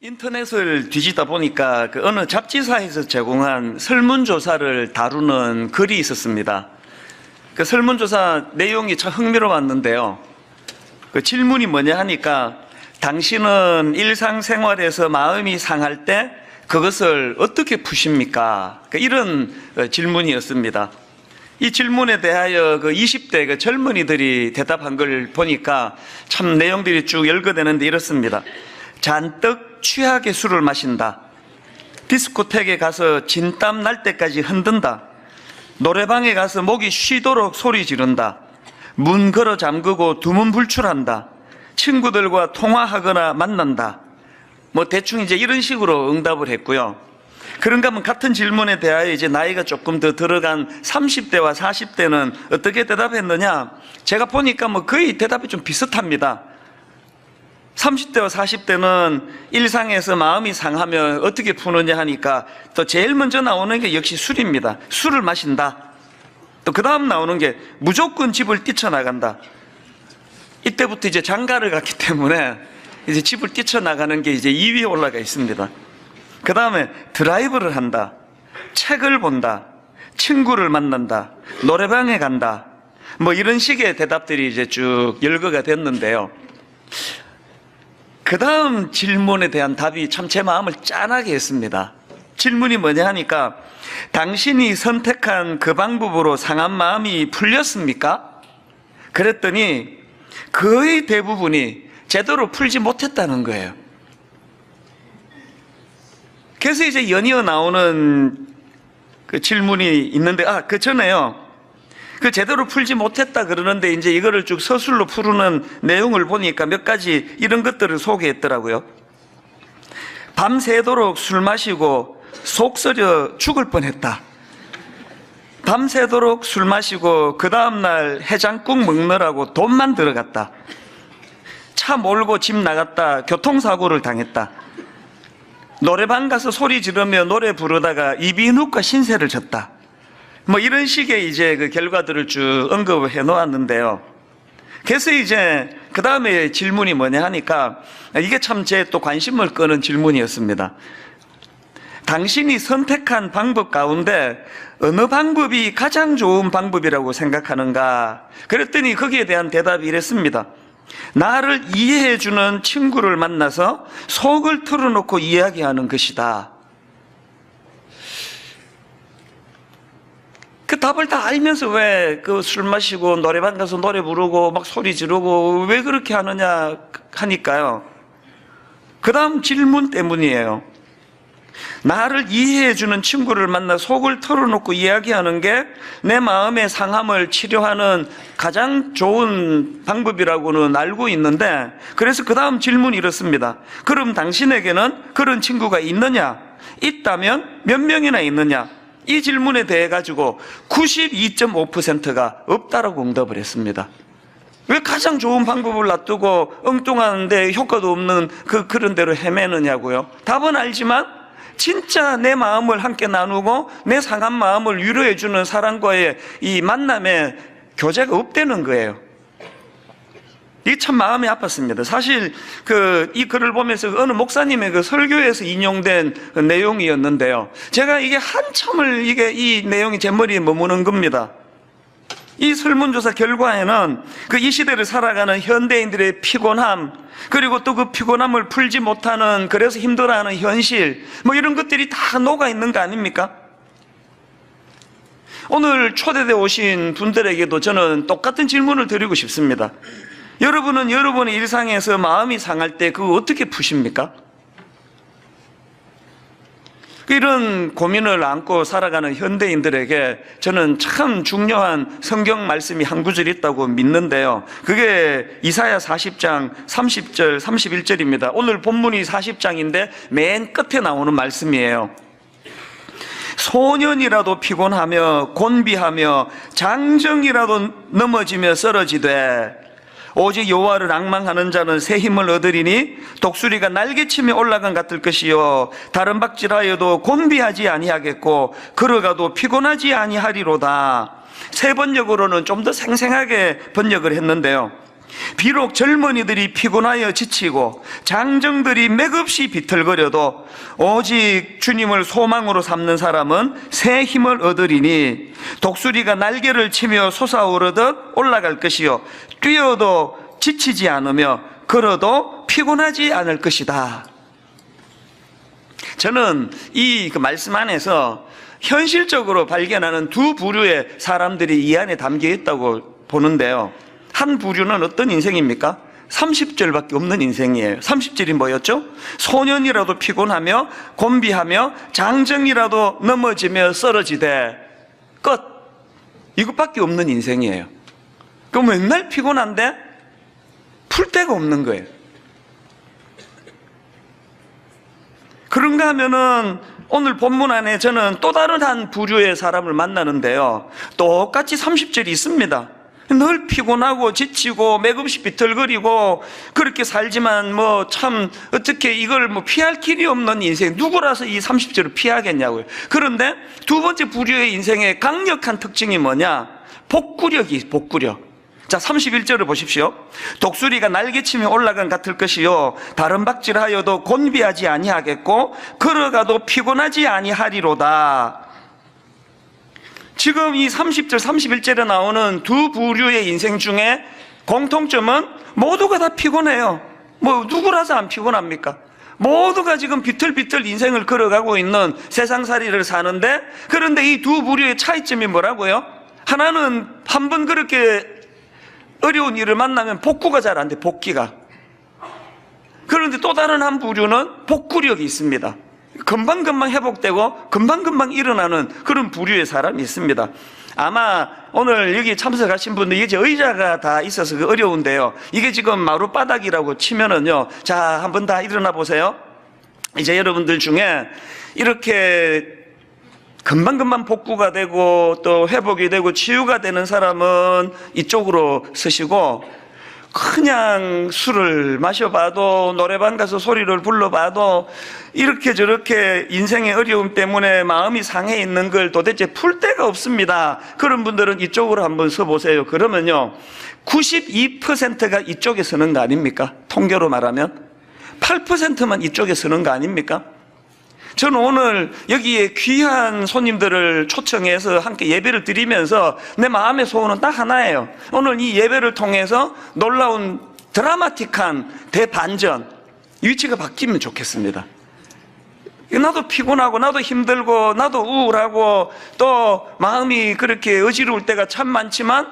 인터넷을 뒤지다 보니까 어느 잡지사에서 제공한 설문조사를 다루는 글이 있었습니다. 그 설문조사 내용이 참 흥미로웠는데요. 그 질문이 뭐냐 하니까 당신은 일상생활에서 마음이 상할 때 그것을 어떻게 푸십니까? 이런 질문이었습니다. 이 질문에 대하여 그 20대 그 젊은이들이 대답한 걸 보니까 참 내용들이 쭉 열거되는데 이렇습니다. 잔뜩 취하게 술을 마신다. 디스코텍에 가서 진땀 날 때까지 흔든다. 노래방에 가서 목이 쉬도록 소리 지른다. 문 걸어 잠그고 두문불출한다. 친구들과 통화하거나 만난다. 뭐 대충 이제 이런 식으로 응답을 했고요. 그런가 하면 같은 질문에 대하여 이제 나이가 조금 더 들어간 30대와 40대는 어떻게 대답했느냐? 제가 보니까 뭐 거의 대답이 좀 비슷합니다. 30대와 40대는 일상에서 마음이 상하면 어떻게 푸느냐 하니까 또 제일 먼저 나오는 게 역시 술입니다. 술을 마신다. 또 그 다음 나오는 게 무조건 집을 뛰쳐나간다. 이때부터 이제 장가를 갔기 때문에 이제 집을 뛰쳐나가는 게 이제 2위에 올라가 있습니다. 그 다음에 드라이브를 한다. 책을 본다. 친구를 만난다. 노래방에 간다. 뭐 이런 식의 대답들이 이제 쭉 열거가 됐는데요. 그 다음 질문에 대한 답이 참 제 마음을 짠하게 했습니다. 질문이 뭐냐 하니까 당신이 선택한 그 방법으로 상한 마음이 풀렸습니까? 그랬더니 거의 대부분이 제대로 풀지 못했다는 거예요. 그래서 이제 연이어 나오는 그 질문이 있는데, 그 전에요. 그 제대로 풀지 못했다 그러는데 이제 이거를 쭉 서술로 푸르는 내용을 보니까 몇 가지 이런 것들을 소개했더라고요. 밤새도록 술 마시고 속 썩여 죽을 뻔했다. 밤새도록 술 마시고 그 다음날 해장국 먹느라고 돈만 들어갔다. 차 몰고 집 나갔다 교통사고를 당했다. 노래방 가서 소리 지르며 노래 부르다가 이비인후과 신세를 졌다. 뭐 이런 식의 이제 그 결과들을 쭉 언급을 해 놓았는데요. 그래서 이제 그 다음에 질문이 뭐냐 하니까 이게 참 제 또 관심을 끄는 질문이었습니다. 당신이 선택한 방법 가운데 어느 방법이 가장 좋은 방법이라고 생각하는가? 그랬더니 거기에 대한 대답이 이랬습니다. 나를 이해해주는 친구를 만나서 속을 털어놓고 이야기하는 것이다. 그 답을 다 알면서 왜 그 술 마시고 노래방 가서 노래 부르고 막 소리 지르고 왜 그렇게 하느냐 하니까요. 그 다음 질문 때문이에요. 나를 이해해주는 친구를 만나 속을 털어놓고 이야기하는 게 내 마음의 상함을 치료하는 가장 좋은 방법이라고는 알고 있는데, 그래서 그 다음 질문이 이렇습니다. 그럼 당신에게는 그런 친구가 있느냐? 있다면 몇 명이나 있느냐? 이 질문에 대해 가지고 92.5%가 없다라고 응답을 했습니다. 왜 가장 좋은 방법을 놔두고 엉뚱한데 효과도 없는 그런 대로 헤매느냐고요? 답은 알지만 진짜 내 마음을 함께 나누고 내 상한 마음을 위로해주는 사람과의 이 만남에 교제가 없다는 거예요. 이게 참 마음이 아팠습니다. 사실 이 글을 보면서 어느 목사님의 그 설교에서 인용된 그 내용이었는데요. 제가 이게 한참을 이 내용이 제 머리에 머무는 겁니다. 이 설문조사 결과에는 이 시대를 살아가는 현대인들의 피곤함, 그리고 또 그 피곤함을 풀지 못하는, 그래서 힘들어하는 현실, 뭐 이런 것들이 다 녹아 있는 거 아닙니까? 오늘 초대돼 오신 분들에게도 저는 똑같은 질문을 드리고 싶습니다. 여러분은 여러분의 일상에서 마음이 상할 때 그거 어떻게 푸십니까? 이런 고민을 안고 살아가는 현대인들에게 저는 참 중요한 성경 말씀이 한 구절 있다고 믿는데요. 그게 이사야 40장 30절 31절입니다. 오늘 본문이 40장인데 맨 끝에 나오는 말씀이에요. 소년이라도 피곤하며 곤비하며 장정이라도 넘어지며 쓰러지되 오직 여호와를 앙망하는 자는 새 힘을 얻으리니 독수리가 날개치며 올라간 같을 것이요 다른 박질하여도 곤비하지 아니하겠고 걸어가도 피곤하지 아니하리로다. 새 번역으로는 좀 더 생생하게 번역을 했는데요. 비록 젊은이들이 피곤하여 지치고 장정들이 맥없이 비틀거려도 오직 주님을 소망으로 삼는 사람은 새 힘을 얻으리니 독수리가 날개를 치며 솟아오르듯 올라갈 것이요 뛰어도 지치지 않으며 걸어도 피곤하지 않을 것이다. 저는 이 말씀 안에서 현실적으로 발견하는 두 부류의 사람들이 이 안에 담겨 있다고 보는데요. 한 부류는 어떤 인생입니까? 30절밖에 없는 인생이에요. 30절이 뭐였죠? 소년이라도 피곤하며 곤비하며 장정이라도 넘어지며 쓰러지되 끝. 이것밖에 없는 인생이에요. 그럼 맨날 피곤한데 풀 데가 없는 거예요. 그런가 하면은 오늘 본문 안에 저는 또 다른 한 부류의 사람을 만나는데요. 똑같이 30절이 있습니다. 늘 피곤하고 지치고 맥없이 비틀거리고 그렇게 살지만 뭐 참 어떻게 이걸 뭐 피할 길이 없는 인생, 누구라서 이 30절을 피하겠냐고요. 그런데 두 번째 부류의 인생의 강력한 특징이 뭐냐? 복구력. 자, 31절을 보십시오. 독수리가 날개치며 올라간 같을 것이요 다른 박질하여도 곤비하지 아니하겠고 걸어가도 피곤하지 아니하리로다. 지금 이 30절 31절에 나오는 두 부류의 인생 중에 공통점은 모두가 다 피곤해요. 뭐 누구라서 안 피곤합니까? 모두가 지금 비틀비틀 인생을 걸어가고 있는 세상살이를 사는데, 그런데 이 두 부류의 차이점이 뭐라고요? 하나는 한 번 그렇게 어려운 일을 만나면 복구가 잘 안 돼, 복귀가. 그런데 또 다른 한 부류는 복구력이 있습니다. 금방금방 회복되고 금방금방 일어나는 그런 부류의 사람이 있습니다. 아마 오늘 여기 참석하신 분들 이제 의자가 다 있어서 어려운데요. 이게 지금 마룻바닥이라고 치면은요. 자, 한번 다 일어나 보세요. 이제 여러분들 중에 이렇게 금방금방 복구가 되고 또 회복이 되고 치유가 되는 사람은 이쪽으로 서시고, 그냥 술을 마셔봐도 노래방 가서 소리를 불러봐도 이렇게 저렇게 인생의 어려움 때문에 마음이 상해 있는 걸 도대체 풀 데가 없습니다. 그런 분들은 이쪽으로 한번 서보세요. 그러면요 92%가 이쪽에 서는 거 아닙니까? 통계로 말하면 8%만 이쪽에 서는 거 아닙니까? 저는 오늘 여기에 귀한 손님들을 초청해서 함께 예배를 드리면서 내 마음의 소원은 딱 하나예요. 오늘 이 예배를 통해서 놀라운 드라마틱한 대반전, 위치가 바뀌면 좋겠습니다. 나도 피곤하고 나도 힘들고 나도 우울하고 또 마음이 그렇게 어지러울 때가 참 많지만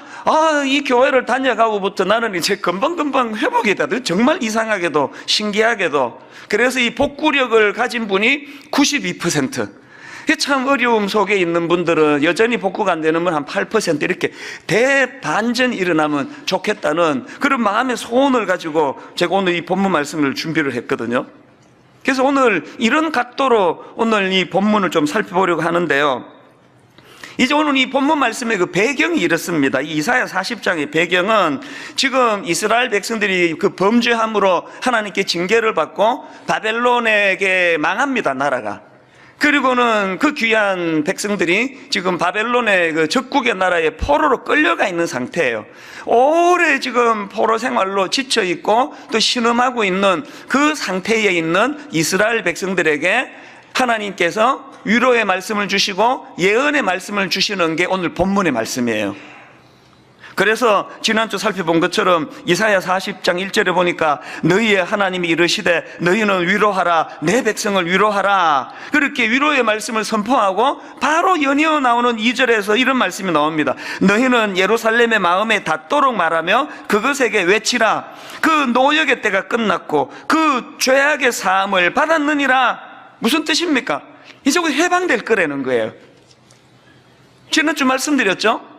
이 교회를 다녀가고부터 나는 이제 금방금방 회복이 되더라고요. 정말 이상하게도 신기하게도. 그래서 이 복구력을 가진 분이 92%. 참 어려움 속에 있는 분들은 여전히 복구가 안 되는 분 한 8% 이렇게 대반전이 일어나면 좋겠다는 그런 마음의 소원을 가지고 제가 오늘 이 본문 말씀을 준비를 했거든요. 그래서 오늘 이런 각도로 오늘 이 본문을 좀 살펴보려고 하는데요. 이제 오늘 이 본문 말씀의 그 배경이 이렇습니다. 이 이사야 40장의 배경은 지금 이스라엘 백성들이 그 범죄함으로 하나님께 징계를 받고 바벨론에게 망합니다, 나라가. 그리고는 그 귀한 백성들이 지금 바벨론의 그 적국의 나라에 포로로 끌려가 있는 상태예요. 오래 지금 포로 생활로 지쳐 있고 또 신음하고 있는 그 상태에 있는 이스라엘 백성들에게 하나님께서 위로의 말씀을 주시고 예언의 말씀을 주시는 게 오늘 본문의 말씀이에요. 그래서 지난주 살펴본 것처럼 이사야 40장 1절에 보니까 너희의 하나님이 이르시되 너희는 위로하라, 내 백성을 위로하라, 그렇게 위로의 말씀을 선포하고 바로 연이어 나오는 2절에서 이런 말씀이 나옵니다. 너희는 예루살렘의 마음에 닿도록 말하며 그것에게 외치라. 그 노역의 때가 끝났고 그 죄악의 사함을 받았느니라. 무슨 뜻입니까? 이제 곧 해방될 거라는 거예요. 지난주 말씀드렸죠?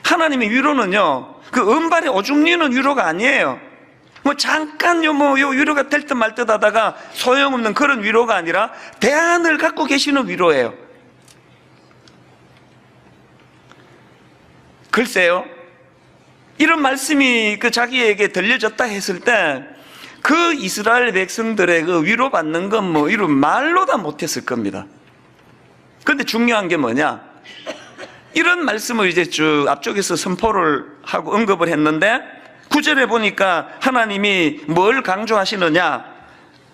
하나님의 위로는요, 그 은발의 오줌 누는 위로가 아니에요. 뭐 잠깐요, 요 위로가 될 듯 말 듯 하다가 소용없는 그런 위로가 아니라 대안을 갖고 계시는 위로예요. 글쎄요, 이런 말씀이 그 자기에게 들려졌다 했을 때 그 이스라엘 백성들의 그 위로받는 건 뭐 이런 말로 다 못했을 겁니다. 그런데 중요한 게 뭐냐? 이런 말씀을 이제 쭉 앞쪽에서 선포를 하고 언급을 했는데 9절에 보니까 하나님이 뭘 강조하시느냐?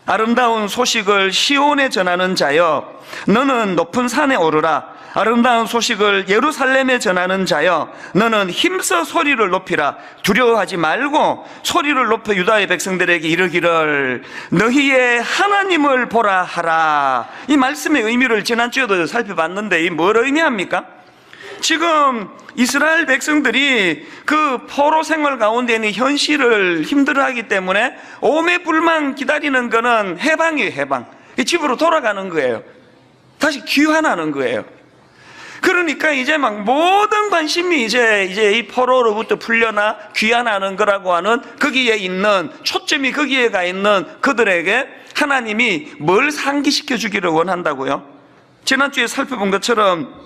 아름다운 소식을 시온에 전하는 자여, 너는 높은 산에 오르라. 아름다운 소식을 예루살렘에 전하는 자여, 너는 힘써 소리를 높이라. 두려워하지 말고 소리를 높여 유다의 백성들에게 이르기를 너희의 하나님을 보라 하라. 이 말씀의 의미를 지난주에도 살펴봤는데 이 뭘 의미합니까? 지금 이스라엘 백성들이 그 포로 생활 가운데 있는 현실을 힘들어하기 때문에 오매불망 기다리는 거는 해방이에요. 해방. 집으로 돌아가는 거예요. 다시 귀환하는 거예요. 그러니까 이제 막 모든 관심이 이제 이 포로로부터 풀려나 귀환하는 거라고 하는 거기에 있는 초점이 거기에 가 있는 그들에게 하나님이 뭘 상기시켜 주기를 원한다고요? 지난주에 살펴본 것처럼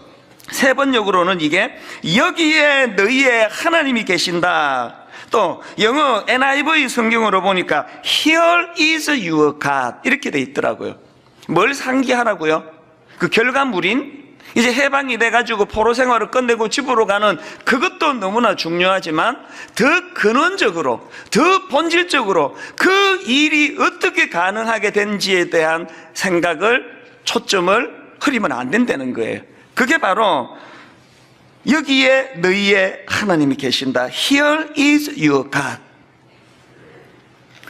세 번역으로는 이게 여기에 너희의 하나님이 계신다. 또 영어 NIV 성경으로 보니까 Here is your God 이렇게 돼 있더라고요. 뭘 상기하라고요? 그 결과물인 이제 해방이 돼가지고 포로 생활을 끝내고 집으로 가는 그것도 너무나 중요하지만 더 근원적으로, 더 본질적으로 그 일이 어떻게 가능하게 된지에 대한 생각을, 초점을 흐리면 안 된다는 거예요. 그게 바로 여기에 너희의 하나님이 계신다. Here is your God.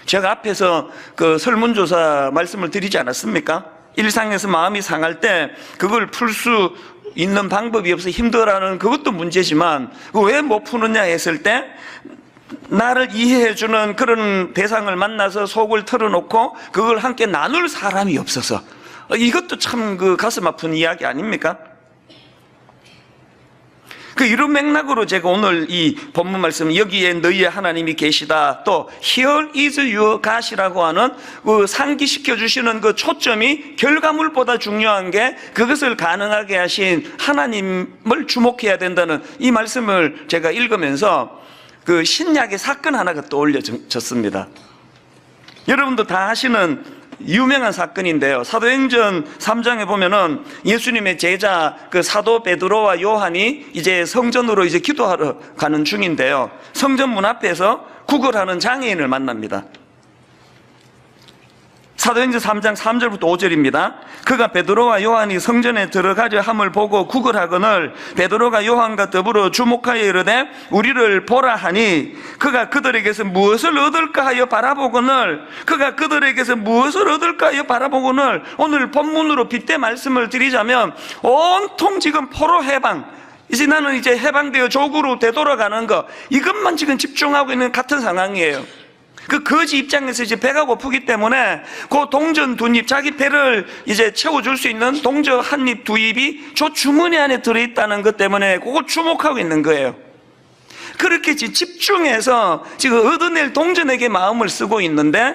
제가 앞에서 그 설문조사 말씀을 드리지 않았습니까? 일상에서 마음이 상할 때 그걸 풀 수 있는 방법이 없어 힘들어하는 그것도 문제지만 왜 못 푸느냐 했을 때 나를 이해해주는 그런 대상을 만나서 속을 털어놓고 그걸 함께 나눌 사람이 없어서 이것도 참 그 가슴 아픈 이야기 아닙니까? 그 이런 맥락으로 제가 오늘 이 본문 말씀 여기에 너희의 하나님이 계시다 또 Here is your God이라고 하는 그 상기시켜 주시는 그 초점이 결과물보다 중요한 게 그것을 가능하게 하신 하나님을 주목해야 된다는 이 말씀을 제가 읽으면서 그 신약의 사건 하나가 떠올려졌습니다. 여러분도 다 아시는 유명한 사건인데요. 사도행전 3장에 보면은 예수님의 제자 그 사도 베드로와 요한이 이제 성전으로 이제 기도하러 가는 중인데요. 성전 문 앞에서 구걸하는 장애인을 만납니다. 사도행전 3장 3절부터 5절입니다. 그가 베드로와 요한이 성전에 들어가려 함을 보고 구걸하거늘 베드로가 요한과 더불어 주목하여 이르되 우리를 보라 하니 그가 그들에게서 무엇을 얻을까 하여 바라보거늘 오늘 본문으로 빗대 말씀을 드리자면 온통 지금 포로 해방 이제 나는 이제 해방되어 조국으로 되돌아가는 거 이것만 지금 집중하고 있는 같은 상황이에요. 그 거지 입장에서 이제 배가 고프기 때문에 그 동전 두 입, 자기 배를 이제 채워줄 수 있는 동전 한 입, 두 입이 저 주머니 안에 들어있다는 것 때문에 그걸 주목하고 있는 거예요. 그렇게 집중해서 지금 얻어낼 동전에게 마음을 쓰고 있는데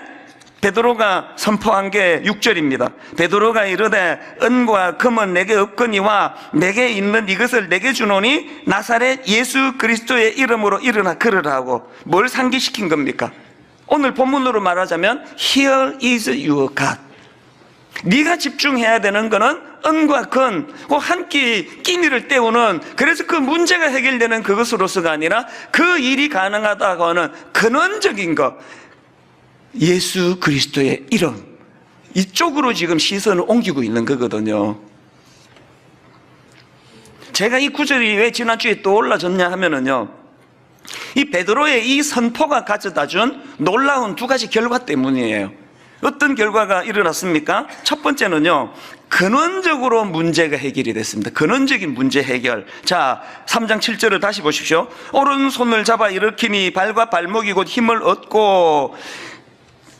베드로가 선포한 게 6절입니다. 베드로가 이르되 은과 금은 내게 없거니와 내게 있는 이것을 내게 주노니 나사렛 예수 그리스도의 이름으로 일어나 걸으라고 뭘 상기시킨 겁니까? 오늘 본문으로 말하자면 Here is your God. 네가 집중해야 되는 거는 은과 금, 그 한 끼 끼니를 때우는 그래서 그 문제가 해결되는 그것으로서가 아니라 그 일이 가능하다고 하는 근원적인 것 예수 그리스도의 이름 이쪽으로 지금 시선을 옮기고 있는 거거든요. 제가 이 구절이 왜 지난주에 떠올라졌냐 하면은요 이 베드로의 이 선포가 가져다준 놀라운 두 가지 결과 때문이에요. 어떤 결과가 일어났습니까? 첫 번째는요 근원적으로 문제가 해결이 됐습니다. 근원적인 문제 해결. 자 3장 7절을 다시 보십시오. 오른손을 잡아 일으키니 발과 발목이 곧 힘을 얻고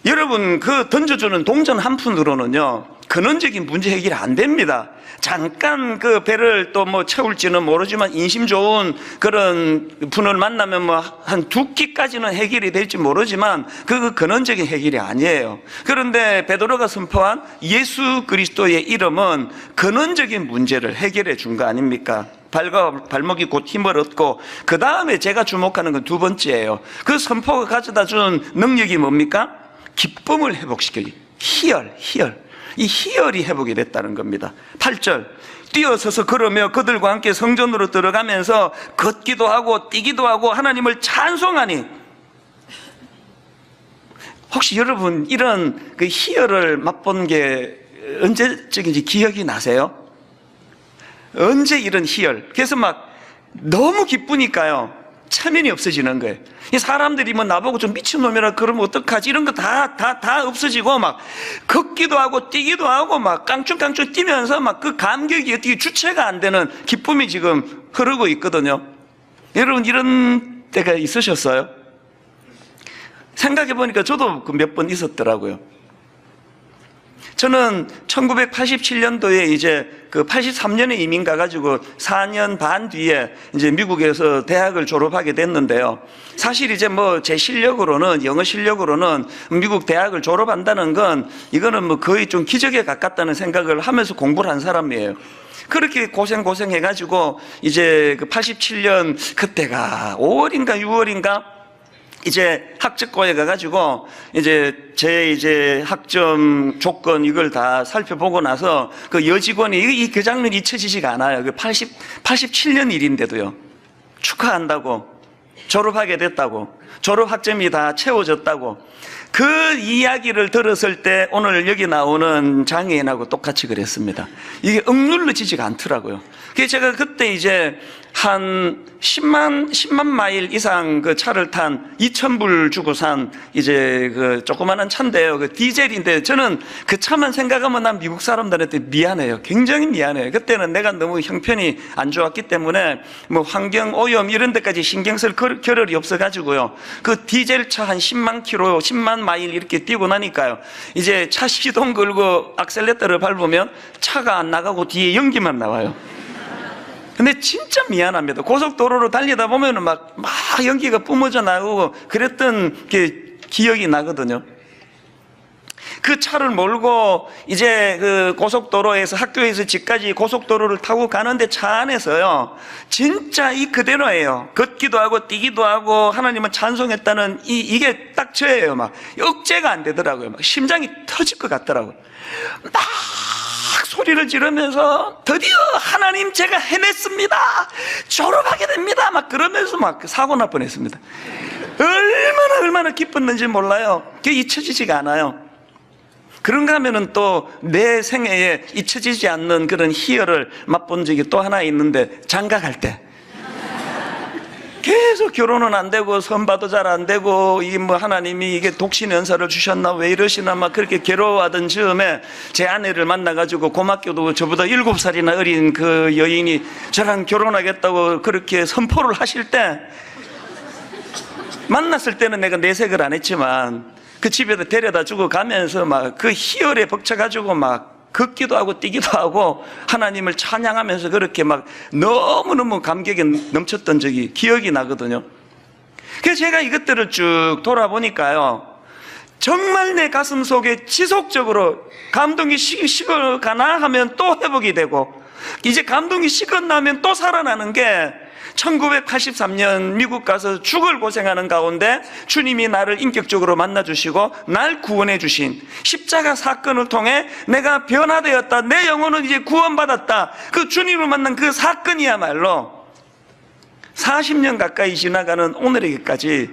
여러분 그 던져주는 동전 한 푼으로는요 근원적인 문제 해결이 안 됩니다. 잠깐 그 배를 또 뭐 채울지는 모르지만 인심 좋은 그런 분을 만나면 뭐 한 두 끼까지는 해결이 될지 모르지만 그 근원적인 해결이 아니에요. 그런데 베드로가 선포한 예수 그리스도의 이름은 근원적인 문제를 해결해 준 거 아닙니까? 발과 발목이 곧 힘을 얻고 그 다음에 제가 주목하는 건 두 번째예요. 그 선포가 가져다 준 능력이 뭡니까? 기쁨을 회복시켜요. 희열. 이 희열이 회복이 됐다는 겁니다. 8절 뛰어서서 걸으며 그들과 함께 성전으로 들어가면서 걷기도 하고 뛰기도 하고 하나님을 찬송하니 혹시 여러분 이런 그 희열을 맛본 게 언제적인지 기억이 나세요? 언제 이런 희열? 그래서 막 너무 기쁘니까요, 체면이 없어지는 거예요. 이 사람들이 뭐 나보고 좀 미친놈이라 그러면 어떡하지? 이런 거 다 없어지고 막 걷기도 하고 뛰기도 하고 막 깡충깡충 뛰면서 막 그 감격이 어떻게 주체가 안 되는 기쁨이 지금 흐르고 있거든요. 여러분 이런 때가 있으셨어요? 생각해 보니까 저도 몇 번 있었더라고요. 저는 1987년도에 이제 그 83년에 이민 가가지고 4년 반 뒤에 이제 미국에서 대학을 졸업하게 됐는데요. 사실 이제 뭐 제 실력으로는, 영어 실력으로는 미국 대학을 졸업한다는 건 이거는 뭐 거의 좀 기적에 가깝다는 생각을 하면서 공부를 한 사람이에요. 그렇게 고생해가지고 이제 그 87년 그때가 5월인가 6월인가 이제 학적고에 가가지고 제 학점 조건 이걸 다 살펴보고 나서 그 여직원이 그 장면이 잊혀지지가 않아요. 그 87년 일인데도요. 축하한다고, 졸업하게 됐다고, 졸업 학점이 다 채워졌다고. 그 이야기를 들었을 때 오늘 여기 나오는 장애인하고 똑같이 그랬습니다. 이게 억눌러지지가 않더라고요. 그래서 제가 그때 이제 한 10만 마일 이상 그 차를 탄 2,000불 주고 산 이제 그 조그마한 차인데요. 그 디젤인데 저는 그 차만 생각하면 난 미국 사람들한테 미안해요. 굉장히 미안해요. 그때는 내가 너무 형편이 안 좋았기 때문에 뭐 환경 오염 이런 데까지 신경 쓸 겨를이 없어가지고요. 그 디젤 차 한 10만 킬로, 10만 마일 이렇게 뛰고 나니까요. 이제 차 시동 걸고 악셀레터를 밟으면 차가 안 나가고 뒤에 연기만 나와요. 근데 진짜 미안합니다. 고속도로로 달리다 보면은 막 연기가 뿜어져 나오고 그랬던 게 기억이 나거든요. 그 차를 몰고 이제 그 고속도로에서 학교에서 집까지 고속도로를 타고 가는데 차 안에서요, 진짜 이 그대로예요. 걷기도 하고 뛰기도 하고 하나님은 찬송했다는 이게 딱 저예요. 막 억제가 안 되더라고요. 막 심장이 터질 것 같더라고요. 막 소리를 지르면서 드디어 하나님 제가 해냈습니다, 졸업하게 됩니다, 막 그러면서 막 사고 날 뻔했습니다. 얼마나 기뻤는지 몰라요. 그게 잊혀지지가 않아요. 그런가 하면은 또 내 생애에 잊혀지지 않는 그런 희열을 맛본 적이 또 하나 있는데, 장가 갈 때 계속 결혼은 안 되고 선바도 잘 안 되고 이게 뭐 하나님이 이게 독신 연사를 주셨나 왜 이러시나 막 그렇게 괴로워하던 즈음에 제 아내를 만나가지고, 고맙게도 저보다 7살이나 어린 그 여인이 저랑 결혼하겠다고 그렇게 선포를 하실 때, 만났을 때는 내가 내색을 안 했지만 그 집에다 데려다 주고 가면서 막 그 희열에 벅차가지고 막 걷기도 하고 뛰기도 하고 하나님을 찬양하면서 그렇게 막 너무너무 감격에 넘쳤던 적이 기억이 나거든요. 그래서 제가 이것들을 쭉 돌아보니까요, 정말 내 가슴 속에 지속적으로 감동이 식어가나 하면 또 회복이 되고, 이제 감동이 식었나면 또 살아나는 게, 1983년 미국 가서 죽을 고생하는 가운데 주님이 나를 인격적으로 만나주시고 날 구원해 주신 십자가 사건을 통해 내가 변화되었다, 내 영혼은 이제 구원받았다, 그 주님을 만난 그 사건이야말로 40년 가까이 지나가는 오늘에게까지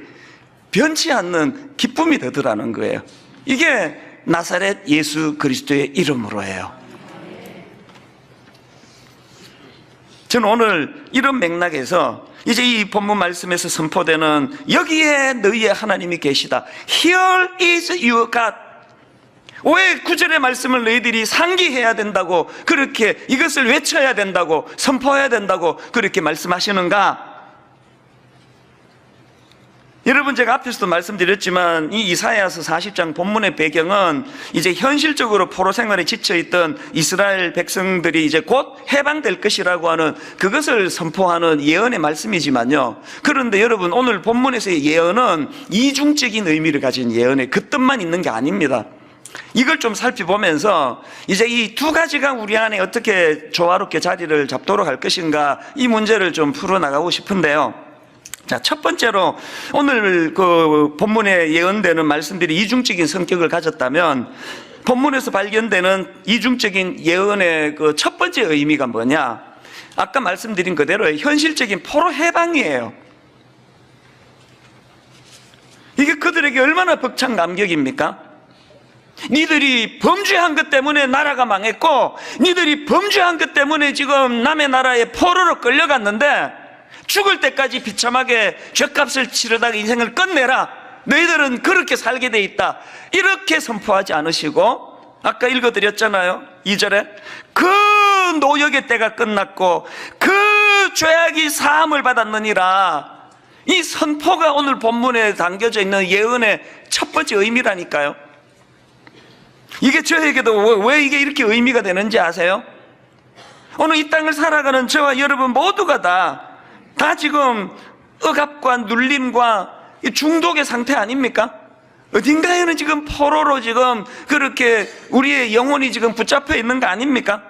변치 않는 기쁨이 되더라는 거예요. 이게 나사렛 예수 그리스도의 이름으로예요. 저는 오늘 이런 맥락에서 이제 이 본문 말씀에서 선포되는 여기에 너희의 하나님이 계시다, Here is your God, 왜 9절의 말씀을 너희들이 상기해야 된다고, 그렇게 이것을 외쳐야 된다고, 선포해야 된다고 그렇게 말씀하시는가? 여러분, 제가 앞에서도 말씀드렸지만 이 이사야서 40장 본문의 배경은 이제 현실적으로 포로 생활에 지쳐있던 이스라엘 백성들이 이제 곧 해방될 것이라고 하는 그것을 선포하는 예언의 말씀이지만요, 그런데 여러분, 오늘 본문에서의 예언은 이중적인 의미를 가진 예언의 그 뜻만 있는 게 아닙니다. 이걸 좀 살펴보면서 이제 이 두 가지가 우리 안에 어떻게 조화롭게 자리를 잡도록 할 것인가, 이 문제를 좀 풀어나가고 싶은데요. 자, 첫 번째로 오늘 그 본문에 예언되는 말씀들이 이중적인 성격을 가졌다면, 본문에서 발견되는 이중적인 예언의 그 첫 번째 의미가 뭐냐? 아까 말씀드린 그대로 현실적인 포로 해방이에요. 이게 그들에게 얼마나 벅찬 감격입니까? 니들이 범죄한 것 때문에 나라가 망했고, 니들이 범죄한 것 때문에 지금 남의 나라에 포로로 끌려갔는데, 죽을 때까지 비참하게 죗값을 치르다가 인생을 끝내라. 너희들은 그렇게 살게 돼 있다. 이렇게 선포하지 않으시고, 아까 읽어드렸잖아요. 2절에 그 노역의 때가 끝났고 그 죄악이 사함을 받았느니라. 이 선포가 오늘 본문에 담겨져 있는 예언의 첫 번째 의미라니까요. 이게 저에게도 왜 이게 이렇게 의미가 되는지 아세요? 오늘 이 땅을 살아가는 저와 여러분 모두가 다 지금 억압과 눌림과 중독의 상태 아닙니까? 어딘가에는 지금 포로로 지금 그렇게 우리의 영혼이 지금 붙잡혀 있는 거 아닙니까?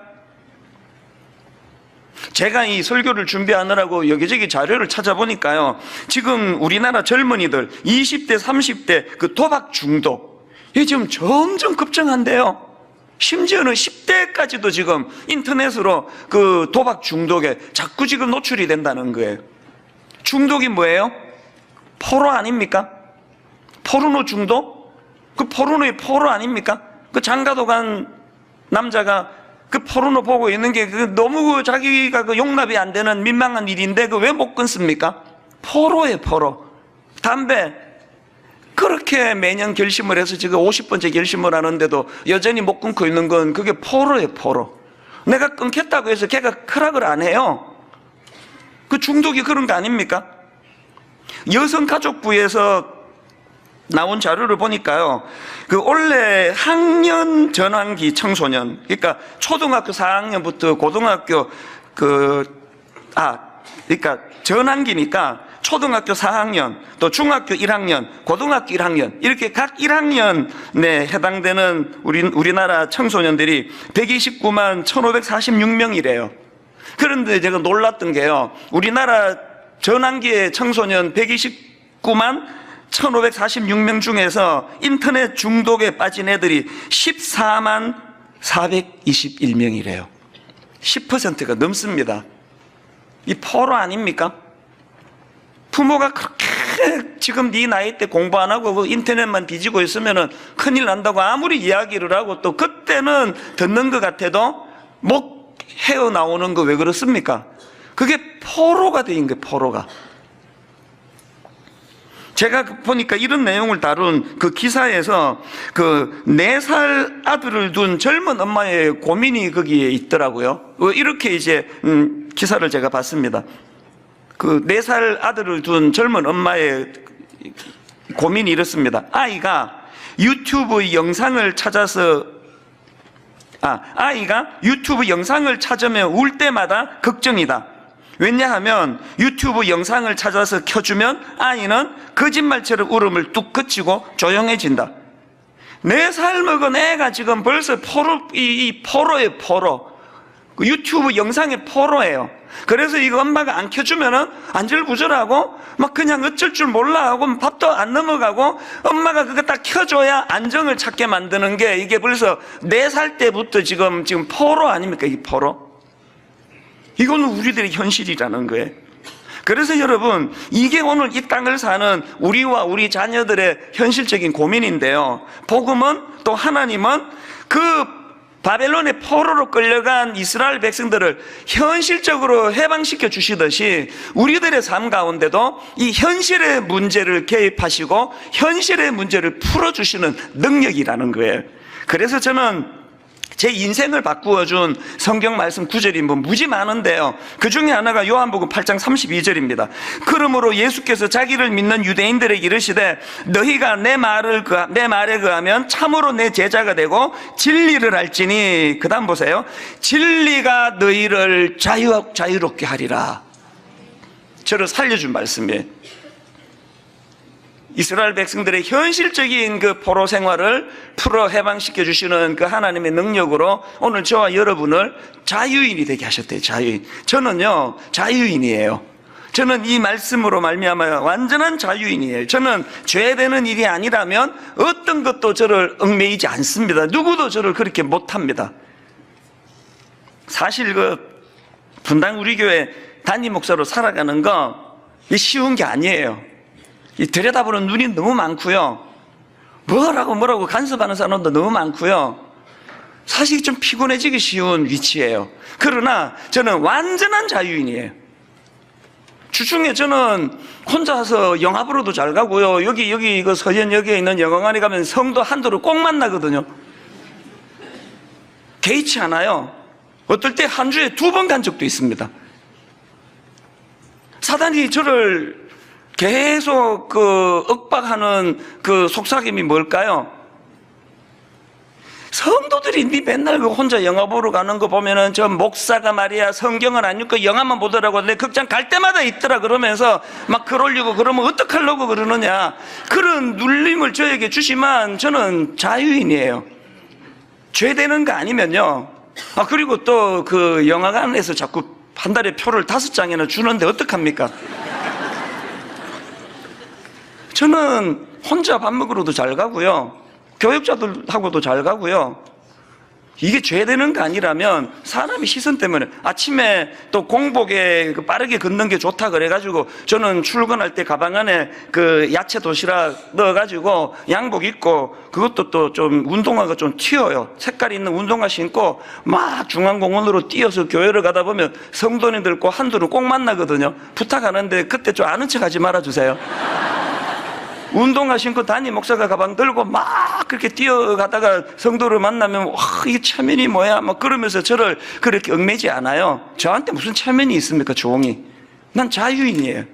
제가 이 설교를 준비하느라고 여기저기 자료를 찾아보니까요, 지금 우리나라 젊은이들 20대 30대 그 도박 중독, 이게 지금 점점 급증한대요. 심지어는 10대까지도 지금 인터넷으로 그 도박 중독에 자꾸 지금 노출이 된다는 거예요. 중독이 뭐예요? 포로 아닙니까? 포르노 중독? 그 포르노의 포로 아닙니까? 그 장가도 간 남자가 그 포르노 보고 있는 게 너무 자기가 그 용납이 안 되는 민망한 일인데 그 왜 못 끊습니까? 포로예요, 포로. 담배. 그렇게 매년 결심을 해서 지금 50번째 결심을 하는데도 여전히 못 끊고 있는 건 그게 포로예요, 포로. 내가 끊겠다고 해서 걔가 허락을 안 해요. 그 중독이 그런 거 아닙니까? 여성가족부에서 나온 자료를 보니까요, 그 원래 학년 전환기 청소년, 그러니까 초등학교 4학년부터 고등학교 그러니까 전환기니까 초등학교 4학년, 또 중학교 1학년, 고등학교 1학년, 이렇게 각 1학년에 해당되는 우리나라 청소년들이 129만 1546명이래요. 그런데 제가 놀랐던 게요, 우리나라 전환기의 청소년 129만 1546명 중에서 인터넷 중독에 빠진 애들이 14만 421명이래요. 10%가 넘습니다. 이 포로 아닙니까? 부모가 그렇게 지금 네 나이 때 공부 안 하고 인터넷만 뒤지고 있으면 큰일 난다고 아무리 이야기를 하고 또 그때는 듣는 것 같아도 목 헤어나오는 거 왜 그렇습니까? 그게 포로가 된 거예요, 포로가. 제가 보니까 이런 내용을 다룬 그 기사에서 그 4살 아들을 둔 젊은 엄마의 고민이 거기에 있더라고요. 이렇게 이제 기사를 제가 봤습니다. 그 4살 아들을 둔 젊은 엄마의 고민이 이렇습니다. 아이가 유튜브 영상을 찾으면 울 때마다 걱정이다. 왜냐하면 유튜브 영상을 찾아서 켜주면 아이는 거짓말처럼 울음을 뚝 그치고 조용해진다. 4살 먹은 애가 지금 벌써 포로예요, 포로. 그 유튜브 영상의 포로예요. 그래서 이거 엄마가 안 켜주면은 안절부절하고 막 그냥 어쩔 줄 몰라 하고 밥도 안 넘어가고, 엄마가 그거 딱 켜줘야 안정을 찾게 만드는 게 이게 벌써 4살 때부터 지금 포로 아닙니까? 이 포로. 이거는 우리들의 현실이라는 거예요. 그래서 여러분, 이게 오늘 이 땅을 사는 우리와 우리 자녀들의 현실적인 고민인데요, 복음은 또 하나님은 그 바벨론의 포로로 끌려간 이스라엘 백성들을 현실적으로 해방시켜 주시듯이 우리들의 삶 가운데도 이 현실의 문제를 개입하시고 현실의 문제를 풀어주시는 능력이라는 거예요. 그래서 저는 제 인생을 바꾸어준 성경 말씀 구절이 무지 많은데요, 그 중에 하나가 요한복음 8장 32절입니다. 그러므로 예수께서 자기를 믿는 유대인들에게 이르시되 너희가 내 말에 거하면 참으로 내 제자가 되고 진리를 알지니, 그 다음 보세요, 진리가 너희를 자유롭게 하리라. 저를 살려준 말씀이에요. 이스라엘 백성들의 현실적인 그 포로 생활을 풀어 해방시켜 주시는 그 하나님의 능력으로 오늘 저와 여러분을 자유인이 되게 하셨대요. 자유인. 저는요, 자유인이에요. 저는 이 말씀으로 말미암아 완전한 자유인이에요. 저는 죄되는 일이 아니라면 어떤 것도 저를 얽매이지 않습니다. 누구도 저를 그렇게 못합니다. 사실 분당 우리 교회 담임 목사로 살아가는 거 쉬운 게 아니에요. 이 들여다보는 눈이 너무 많고요. 뭐라고 간섭하는 사람도 너무 많고요. 사실 좀 피곤해지기 쉬운 위치예요. 그러나 저는 완전한 자유인이에요. 주중에 저는 혼자서 영화보러도 잘 가고요. 여기 이거 서현역에 있는 영화관에 가면 성도 한두를 꼭 만나거든요. 개의치 않아요. 어떨 때 한 주에 2번 간 적도 있습니다. 사단이 저를 계속 윽박하는 속삭임이 뭘까요? 성도들이 맨날 혼자 영화 보러 가는 거 보면은 저 목사가 말이야 성경을 안 읽고 영화만 보더라고. 내 극장 갈 때마다 있더라. 그러면서 막 글 올리고 그러면 어떡하려고 그러느냐. 그런 눌림을 저에게 주시면 저는 자유인이에요. 죄 되는 거 아니면요. 그리고 또 영화관에서 자꾸 한 달에 표를 5장이나 주는데 어떡합니까? 저는 혼자 밥 먹으러도 잘 가고요. 교역자들하고도 잘 가고요. 이게 죄 되는 거 아니라면 사람이 시선 때문에 아침에 또 공복에 빠르게 걷는 게 좋다 그래가지고 저는 출근할 때 가방 안에 야채 도시락 넣어가지고 양복 입고 그것도 또 좀 운동화가 좀 튀어요. 색깔 있는 운동화 신고 막 중앙공원으로 뛰어서 교회를 가다 보면 성도님들 꼭 한두는 꼭 만나거든요. 부탁하는데 그때 좀 아는 척 하지 말아주세요. 운동화 신고 담임 목사가 가방 들고 막 그렇게 뛰어가다가 성도를 만나면 와 이게 체면이 뭐야 막 그러면서 저를 그렇게 얽매지 않아요. 저한테 무슨 체면이 있습니까? 조용히. 난 자유인이에요.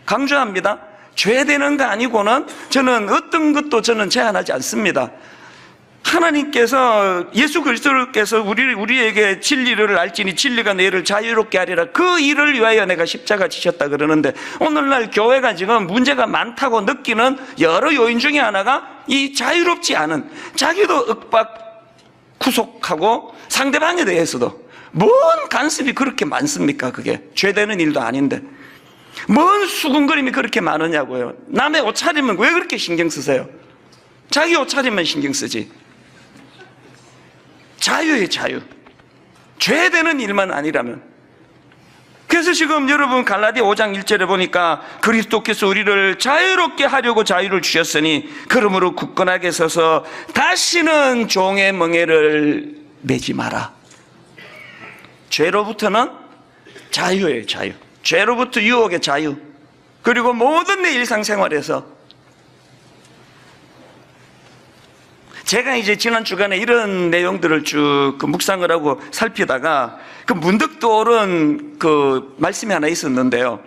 강조합니다. 죄 되는 거 아니고는 저는 어떤 것도 저는 제한하지 않습니다. 하나님께서 예수 그리스도께서 우리에게 진리를 알지니 진리가 너희를 자유롭게 하리라. 그 일을 위하여 내가 십자가 지셨다 그러는데 오늘날 교회가 지금 문제가 많다고 느끼는 여러 요인 중에 하나가 이 자유롭지 않은 자기도 윽박 구속하고 상대방에 대해서도 뭔 간섭이 그렇게 많습니까? 그게 죄 되는 일도 아닌데 뭔 수군거림이 그렇게 많으냐고요. 남의 옷차림은 왜 그렇게 신경 쓰세요? 자기 옷차림만 신경 쓰지. 자유의 자유. 죄 되는 일만 아니라면. 그래서 지금 여러분 갈라디아 5장 1절에 보니까 그리스도께서 우리를 자유롭게 하려고 자유를 주셨으니 그러므로 굳건하게 서서 다시는 종의 멍에를 매지 마라. 죄로부터는 자유예요. 자유. 죄로부터 유혹의 자유. 그리고 모든 내 일상생활에서 제가 이제 지난 주간에 이런 내용들을 쭉 묵상을 하고 살피다가 문득 떠오른 말씀이 하나 있었는데요.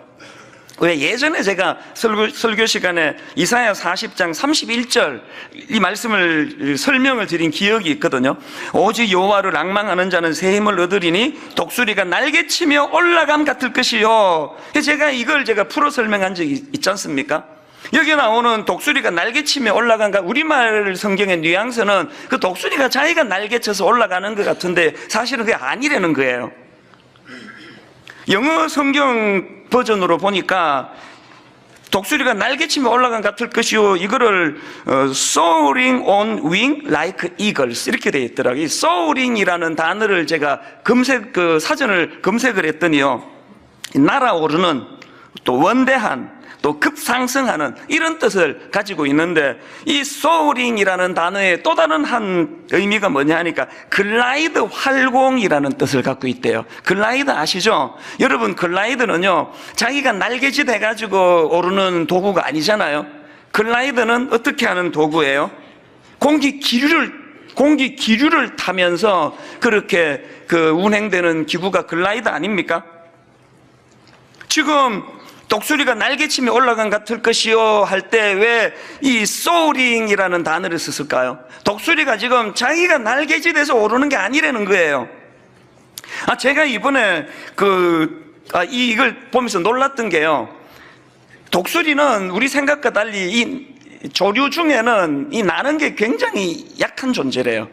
왜 예전에 제가 설교 시간에 이사야 40장 31절 이 말씀을 설명을 드린 기억이 있거든요. 오직 여호와를 앙망하는 자는 새 힘을 얻으리니 독수리가 날개치며 올라감 같을 것이요. 제가 이걸 풀어 설명한 적이 있지 않습니까? 여기 나오는 독수리가 날개치며 올라간 우리말 성경의 뉘앙스는 그 독수리가 자기가 날개쳐서 올라가는 것 같은데 사실은 그게 아니라는 거예요. 영어 성경 버전으로 보니까 독수리가 날개치며 올라간 같을 것이요 이거를 soaring on wing like eagles 이렇게 되어 있더라고요. soaring이라는 단어를 제가 사전을 검색을 했더니요 날아오르는 또 원대한 또 급상승하는 이런 뜻을 가지고 있는데 이 soaring이라는 단어의 또 다른 한 의미가 뭐냐 하니까 글라이드 활공이라는 뜻을 갖고 있대요. 글라이드 아시죠? 여러분 글라이드는요 자기가 날개짓 해가지고 오르는 도구가 아니잖아요. 글라이드는 어떻게 하는 도구예요? 공기 기류를 타면서 그렇게 운행되는 기구가 글라이드 아닙니까? 지금 독수리가 날개치며 올라간 같을 것이요 할 때 왜 이 soaring이라는 단어를 썼을까요? 독수리가 지금 자기가 날개짓해서 오르는 게 아니라는 거예요. 제가 이번에 이걸 보면서 놀랐던 게요. 독수리는 우리 생각과 달리 이 조류 중에는 이 나는 게 굉장히 약한 존재래요.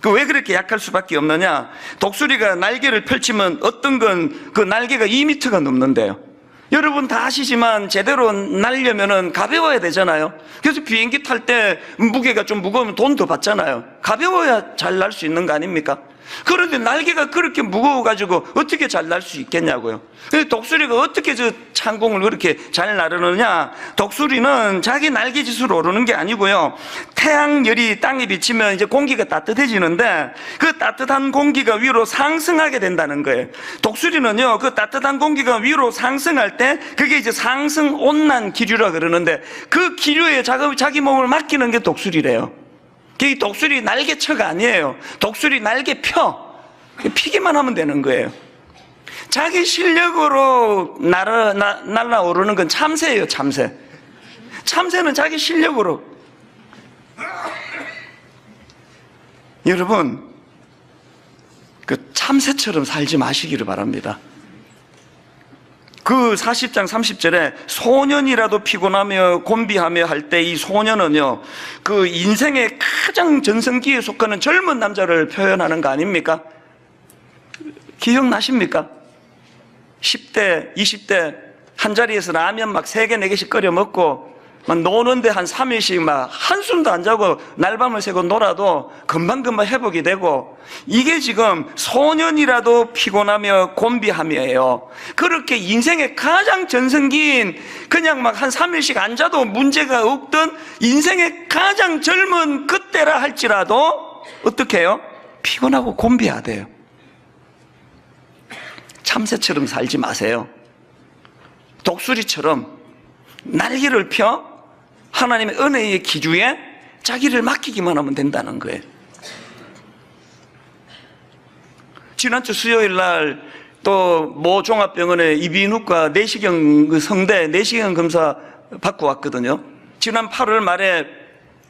왜 그렇게 약할 수밖에 없느냐? 독수리가 날개를 펼치면 어떤 건 그 날개가 2m가 넘는데요. 여러분 다 아시지만 제대로 날려면은 가벼워야 되잖아요. 그래서 비행기 탈 때 무게가 좀 무거우면 돈 더 받잖아요. 가벼워야 잘 날 수 있는 거 아닙니까? 그런데 날개가 그렇게 무거워가지고 어떻게 잘 날 수 있겠냐고요. 독수리가 어떻게 저 창공을 그렇게 잘 나르느냐? 독수리는 자기 날개짓으로 오르는 게 아니고요. 태양열이 땅에 비치면 이제 공기가 따뜻해지는데 그 따뜻한 공기가 위로 상승하게 된다는 거예요. 독수리는요, 그 따뜻한 공기가 위로 상승할 때 그게 이제 상승 온난 기류라 그러는데 그 기류에 자기 몸을 맡기는 게 독수리래요. 그게 독수리 날개쳐가 아니에요. 독수리 날개 피기만 하면 되는 거예요. 자기 실력으로 날아오르는 건 참새예요, 참새. 참새는 자기 실력으로. 여러분, 그 참새처럼 살지 마시기를 바랍니다. 그 40장 30절에 소년이라도 피곤하며 곤비하며 할 때 이 소년은요, 그 인생의 가장 전성기에 속하는 젊은 남자를 표현하는 거 아닙니까? 기억나십니까? 10대, 20대 한 자리에서 라면 막 3개, 4개씩 끓여 먹고 막 노는데 한 3일씩 막 한숨도 안 자고 날밤을 새고 놀아도 금방금방 회복이 되고, 이게 지금 소년이라도 피곤하며 곤비하며예요. 그렇게 인생의 가장 전성기인 그냥 막 한 3일씩 안 자도 문제가 없던 인생의 가장 젊은 그때라 할지라도 어떻게 해요? 피곤하고 곤비하대요. 참새처럼 살지 마세요. 독수리처럼 날개를 펴 하나님의 은혜의 기주에 자기를 맡기기만 하면 된다는 거예요. 지난주 수요일 날 또 모 종합병원에 이비인후과 내시경 성대 내시경 검사 받고 왔거든요. 지난 8월 말에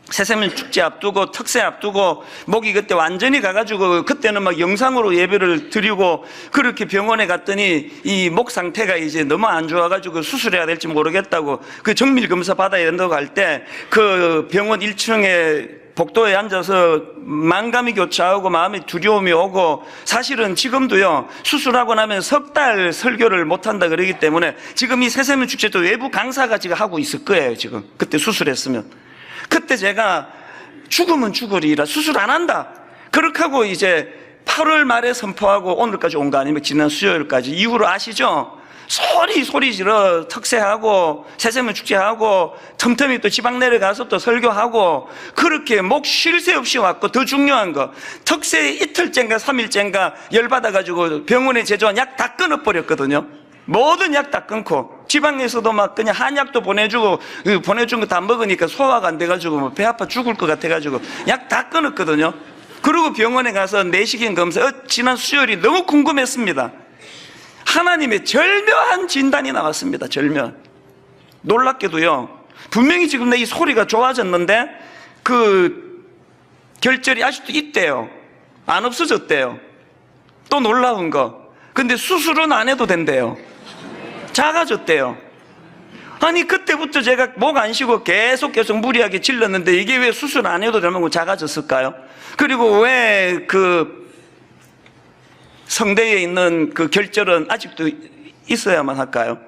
새세면 축제 앞두고 특세 앞두고 목이 그때 완전히 가가지고 그때는 막 영상으로 예배를 드리고 그렇게 병원에 갔더니 이 목 상태가 이제 너무 안 좋아가지고 수술해야 될지 모르겠다고 그 정밀 검사 받아야 된다고 할 때 그 병원 1층에 복도에 앉아서 만감이 교차하고 마음의 두려움이 오고, 사실은 지금도요 수술하고 나면 석 달 설교를 못한다 그러기 때문에 지금 이 새세면 축제도 외부 강사가 지금 하고 있을 거예요. 지금 그때 수술했으면. 그때 제가 죽으면 죽으리라 수술 안 한다 그렇게 하고 이제 8월 말에 선포하고 오늘까지 온 거 아닙니까? 지난 수요일까지. 이후로 아시죠? 소리 질러 특세하고 새세면 축제하고 틈틈이 또 지방 내려가서 또 설교하고 그렇게 목 쉴 새 없이 왔고, 더 중요한 거 특세 이틀째인가 3일째인가 열받아가지고 병원에 제조한 약 다 끊어버렸거든요. 모든 약 다 끊고 지방에서도 막 그냥 한약도 보내준 거 다 먹으니까 소화가 안 돼가지고 배 아파 죽을 것 같아가지고 약 다 끊었거든요. 그리고 병원에 가서 내시경 검사 지난 수요일이 너무 궁금했습니다. 하나님의 절묘한 진단이 나왔습니다. 절묘한. 놀랍게도요 분명히 지금 내 이 소리가 좋아졌는데 그 결절이 아직도 있대요. 안 없어졌대요. 또 놀라운 거, 근데 수술은 안 해도 된대요. 작아졌대요. 아니 그때부터 제가 목 안 쉬고 계속 무리하게 질렀는데 이게 왜 수술 안 해도 되는 거 작아졌을까요? 그리고 왜 그 성대에 있는 그 결절은 아직도 있어야만 할까요?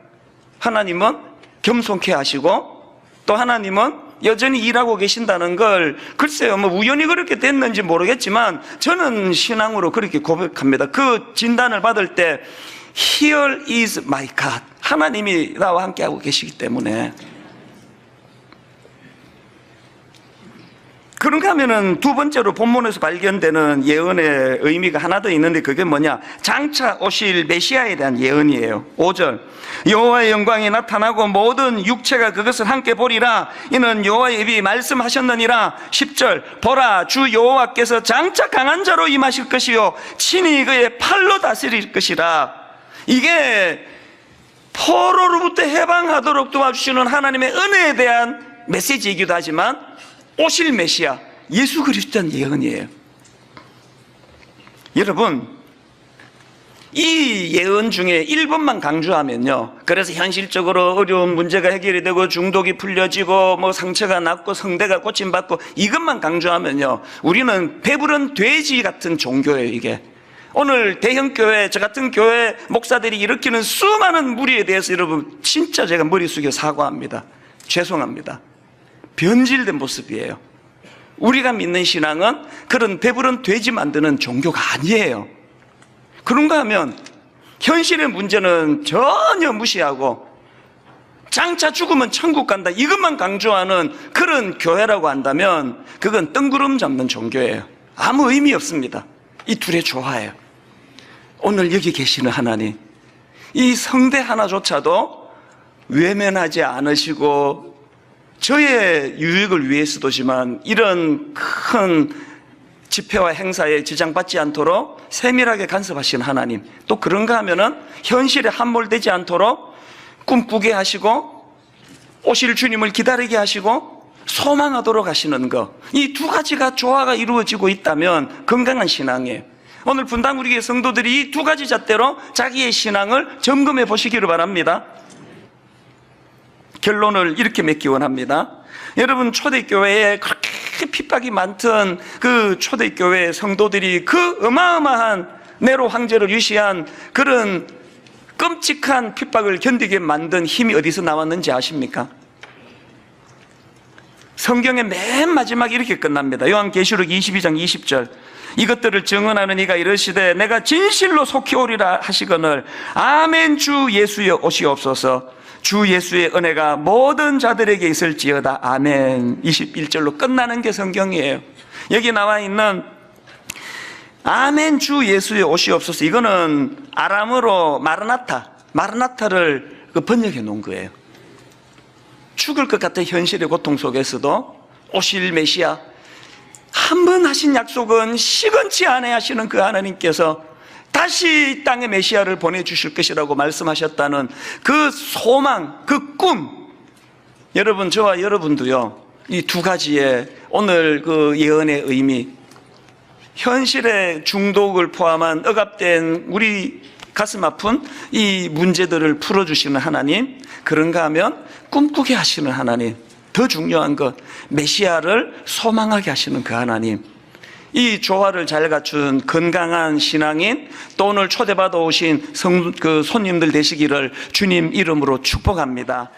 하나님은 겸손케 하시고 또 하나님은 여전히 일하고 계신다는 걸 글쎄요 뭐 우연히 그렇게 됐는지 모르겠지만 저는 신앙으로 그렇게 고백합니다. 그 진단을 받을 때 Here is my God, 하나님이 나와 함께하고 계시기 때문에. 그런가 하면은 두 번째로 본문에서 발견되는 예언의 의미가 하나 더 있는데 그게 뭐냐? 장차 오실 메시아에 대한 예언이에요. 5절 여호와의 영광이 나타나고 모든 육체가 그것을 함께 보리라. 이는 여호와의 입이 말씀하셨느니라. 10절 보라 주 여호와께서 장차 강한 자로 임하실 것이요 친히 그의 팔로 다스릴 것이라. 이게 포로로부터 해방하도록 도와주시는 하나님의 은혜에 대한 메시지이기도 하지만 오실 메시아 예수 그리스도의 예언이에요. 여러분 이 예언 중에 1번만 강조하면요, 그래서 현실적으로 어려운 문제가 해결이 되고 중독이 풀려지고 뭐 상처가 낫고 성대가 고침받고 이것만 강조하면요 우리는 배부른 돼지 같은 종교예요. 이게 오늘 대형교회 저 같은 교회 목사들이 일으키는 수많은 무리에 대해서 여러분 진짜 제가 머리 숙여 사과합니다. 죄송합니다. 변질된 모습이에요. 우리가 믿는 신앙은 그런 배부른 돼지 만드는 종교가 아니에요. 그런가 하면 현실의 문제는 전혀 무시하고 장차 죽으면 천국 간다 이것만 강조하는 그런 교회라고 한다면 그건 뜬구름 잡는 종교예요. 아무 의미 없습니다. 이 둘의 조화예요. 오늘 여기 계시는 하나님, 이 성대 하나조차도 외면하지 않으시고 저의 유익을 위해서도지만 이런 큰 집회와 행사에 지장받지 않도록 세밀하게 간섭하시는 하나님, 또 그런가 하면은 현실에 함몰되지 않도록 꿈꾸게 하시고 오실 주님을 기다리게 하시고 소망하도록 하시는 것, 이 두 가지가 조화가 이루어지고 있다면 건강한 신앙이에요. 오늘 분당 우리 교회 성도들이 이 두 가지 잣대로 자기의 신앙을 점검해 보시기를 바랍니다. 결론을 이렇게 맺기 원합니다. 여러분, 초대교회에 그렇게 핍박이 많던 그 초대교회 성도들이 그 어마어마한 네로 황제를 위시한 그런 끔찍한 핍박을 견디게 만든 힘이 어디서 나왔는지 아십니까? 성경의 맨 마지막에 이렇게 끝납니다. 요한계시록 22장 20절. 이것들을 증언하는 이가 이르시되 내가 진실로 속히 오리라 하시거늘 아멘. 주 예수여 오시옵소서. 주 예수의 은혜가 모든 자들에게 있을지어다. 아멘. 21절로 끝나는 게 성경이에요. 여기 나와 있는 아멘 주 예수의 오시옵소서, 이거는 아람어로 마르나타를 번역해 놓은 거예요. 죽을 것 같은 현실의 고통 속에서도 오실 메시아, 한 번 하신 약속은 시건치 않아 하시는 그 하나님께서 다시 이 땅에 메시아를 보내주실 것이라고 말씀하셨다는 그 소망, 그 꿈, 여러분, 저와 여러분도요, 이 두 가지의 오늘 그 예언의 의미, 현실의 중독을 포함한 억압된 우리 가슴 아픈 이 문제들을 풀어주시는 하나님, 그런가 하면 꿈꾸게 하시는 하나님, 더 중요한 것, 메시아를 소망하게 하시는 그 하나님, 이 조화를 잘 갖춘 건강한 신앙인, 또 오늘 초대받아 오신 손님들 되시기를 주님 이름으로 축복합니다.